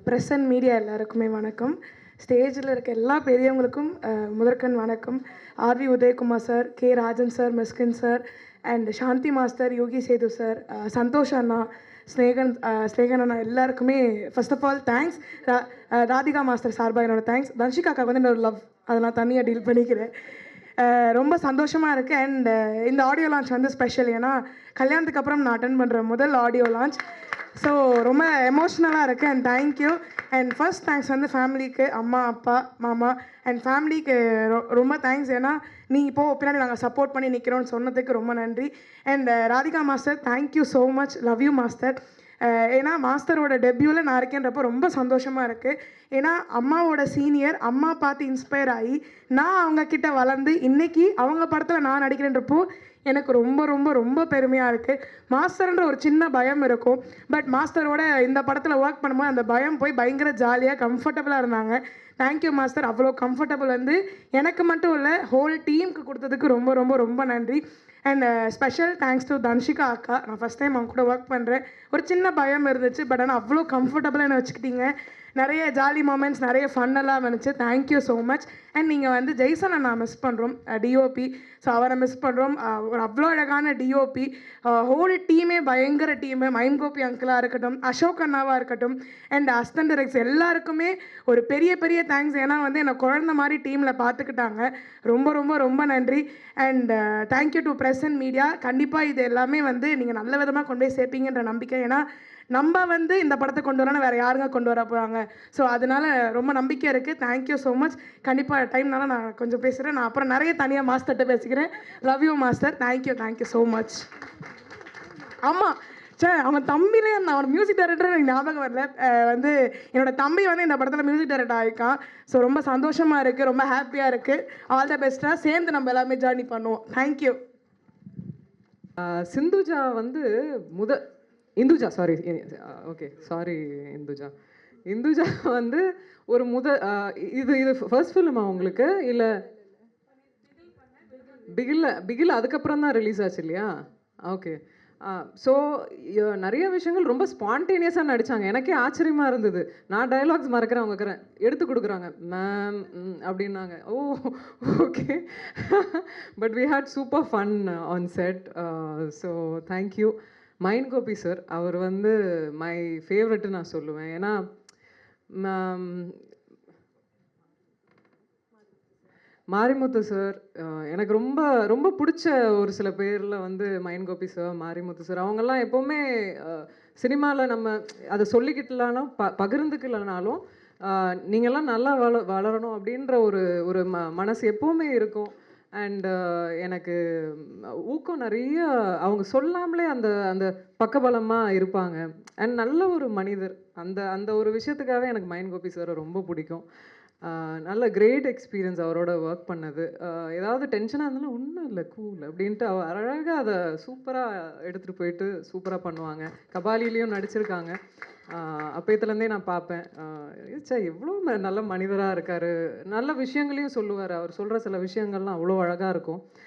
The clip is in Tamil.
ப்ரெஸ் அண்ட் மீடியா எல்லாருக்குமே வணக்கம். ஸ்டேஜில் இருக்க எல்லா பெரியவங்களுக்கும் முதற்கண் வணக்கம். R V Udhayakumar sir, K Rajan sir, Mysskin sir and Shanthi master, Yogi Sethu sir, Santhosh அண்ணா, ஸ்னேகன் அண்ணா எல்லாருக்குமே first of all thanks. Radhika master சார்பாக என்னோட தேங்க்ஸ். தன்ஷிகாக்கா வந்து என்னோட லவ், அதை நான் தனியாக டீல் பண்ணிக்கிறேன். ரொம்ப சந்தோஷமாக இருக்குது. அண்ட் இந்த ஆடியோ லான்ச் வந்து ஸ்பெஷல். ஏன்னா கல்யாணத்துக்கு அப்புறம் நான் அட்டன் பண்ணுற முதல் ஆடியோ லான்ச். ஸோ ரொம்ப எமோஷ்னலாக இருக்குது. And thank you. And first thanks வந்து ஃபேமிலிக்கு, அம்மா, அப்பா, மாமா அண்ட் ஃபேமிலிக்கு ரொம்ப தேங்க்ஸ். ஏன்னா நீங்கள் இப்போது பின்னாடி நாங்கள் சப்போர்ட் பண்ணி நிற்கிறோன்னு சொன்னதுக்கு ரொம்ப நன்றி. And Radhika master, thank you so much. Love you master. ஏன்னா மாஸ்டரோட டெபியூவில் நான் இருக்கேன்றப்போ ரொம்ப சந்தோஷமாக இருக்குது. ஏன்னா அம்மாவோட சீனியர், அம்மா பார்த்து இன்ஸ்பயர் ஆகி நான் அவங்கக்கிட்ட வளர்ந்து இன்றைக்கி அவங்க படத்தில் நான் நடிக்கிறேன்றப்போ எனக்கு ரொம்ப ரொம்ப ரொம்ப பெருமையாக இருக்குது. மாஸ்டர்ன்ற ஒரு சின்ன பயம் இருக்கும். பட் மாஸ்டரோட இந்த படத்தில் ஒர்க் பண்ணும்போது அந்த பயம் போய் பயங்கர ஜாலியாக கம்ஃபர்டபுளாக இருந்தாங்க. Thank you master. அவ்வளோ கம்ஃபர்டபுள் வந்து எனக்கு மட்டும் இல்லை, ஹோல் டீமுக்கு கொடுத்ததுக்கு ரொம்ப ரொம்ப ரொம்ப நன்றி. And special thanks to Dhanshika அக்கா. நான் ஃபஸ்ட் டைம் அவங்க கூட ஒர்க் பண்ணுறேன். ஒரு சின்ன பயம் இருந்துச்சு. பட் ஆனால் அவ்வளோ கம்ஃபர்டபுளாக என்ன வச்சுக்கிட்டீங்க. நிறைய ஜாலி மூமெண்ட்ஸ், நிறைய ஃபன்னெல்லாம் வந்துச்சு. Thank you so much. அண்ட் நீங்கள் வந்து ஜெய்சனை நான் மிஸ் பண்ணுறோம், டிஓபி. ஸோ அவரை மிஸ் பண்ணுறோம். ஒரு அவ்வளோ அழகான டிஓபி. ஹோல் டீமே பயங்கர டீமு. மைம் கோபி அங்கிளாக இருக்கட்டும், அசோக் அண்ணாவாக இருக்கட்டும் அண்ட் அஸ்டன் டைரக்டர்ஸ் எல்லாருக்குமே ஒரு பெரிய பெரிய தேங்க்ஸ். ஏன்னா வந்து என்னை குழந்த மாதிரி டீமில் பார்த்துக்கிட்டாங்க. ரொம்ப ரொம்ப ரொம்ப நன்றி. And thank you to press and media. கண்டிப்பாக இது எல்லாமே வந்து நீங்கள் நல்ல விதமாக கொண்டு போய் சேர்ப்பீங்கன்ற நம்பிக்கை. ஏன்னா நம்ம வந்து இந்த படத்தை கொண்டு வரணும், வேறு யாருங்க கொண்டு வர போகிறாங்க. ஸோ அதனால் ரொம்ப நம்பிக்கை இருக்குது. Thank you so much. கண்டிப்பாக டைம்னால நான் கொஞ்சம் பேசுகிறேன். நான் அப்புறம் நிறைய தனியாக மாஸ்டர்கிட்ட பேசிக்கிறேன். Love you master. Thank you thank you so much. ஆமாம் சார், அவன் தம்பிலே நான் அவன் மியூசிக் டைரக்டர் எனக்கு ஞாபகம் வரல. வந்து என்னோட தம்பி வந்து இந்த படத்தில் மியூசிக் டைரக்டர் ஆகிருக்கான். ஸோ ரொம்ப சந்தோஷமாக இருக்குது, ரொம்ப ஹாப்பியாக இருக்குது. ஆல் த பெஸ்ட்டாக சேர்ந்து நம்ம எல்லாமே ஜேர்னி பண்ணுவோம். தேங்க்யூ. சிந்துஜா வந்து Indhuja, sorry, okay, sorry Indhuja. Indhuja வந்து ஒரு இது ஃபர்ஸ்ட் ஃபிலிமா உங்களுக்கு? இல்லை பிகில் அதுக்கப்புறம் தான் ரிலீஸ் ஆச்சு இல்லையா? ஓகே. ஸோ நிறைய விஷயங்கள் ரொம்ப ஸ்பான்டேனியஸாக நடித்தாங்க. எனக்கே ஆச்சரியமாக இருந்தது. நான் டயலாக்ஸ் மறக்கிறேன், அவங்க எடுத்து கொடுக்குறாங்க, மேம் அப்படின்னாங்க. Oh okay. But we had super fun on set. So thank you. Mine Gopi sir, அவர் வந்து மை ஃபேவரெட்டு நான் சொல்லுவேன். ஏன்னா மாரிமுத்து சார் எனக்கு ரொம்ப ரொம்ப பிடிச்ச ஒரு சில பேரில் வந்து மைன் கோபி சார், மாரிமுத்து சார், அவங்கெல்லாம் எப்போவுமே சினிமாவில் நம்ம அதை சொல்லிக்கிட்டலாலும் பகிர்ந்துக்கலனாலும் நீங்கள்லாம் நல்லா வளரணும் அப்படின்ற ஒரு மனசு எப்போவுமே இருக்கும். அண்டு எனக்கு ஊக்கம் நிறைய, அவங்க சொல்லாமலே அந்த அந்த பக்கபலமாக இருப்பாங்க. அண்ட் நல்ல ஒரு மனிதர். அந்த அந்த ஒரு விஷயத்துக்காகவே எனக்கு மைன் கோபி சாரை ரொம்ப பிடிக்கும். நல்ல கிரேட் எக்ஸ்பீரியன்ஸ் அவரோட ஒர்க் பண்ணது. ஏதாவது டென்ஷனாக இருந்தாலும் ஒன்றும் இல்லை, கூல் அப்படின்ட்டு அழகாக அதை சூப்பராக எடுத்துகிட்டு போயிட்டு சூப்பராக பண்ணுவாங்க. கபாலிலையும் நடிச்சிருக்காங்க. அப்போத்துலேருந்தே நான் பார்ப்பேன். எவ்வளோ நல்ல மனிதராக இருக்கார். நல்ல விஷயங்களையும் சொல்லுவார். அவர் சொல்கிற சில விஷயங்கள்லாம் அவ்வளோ அழகாக இருக்கும்.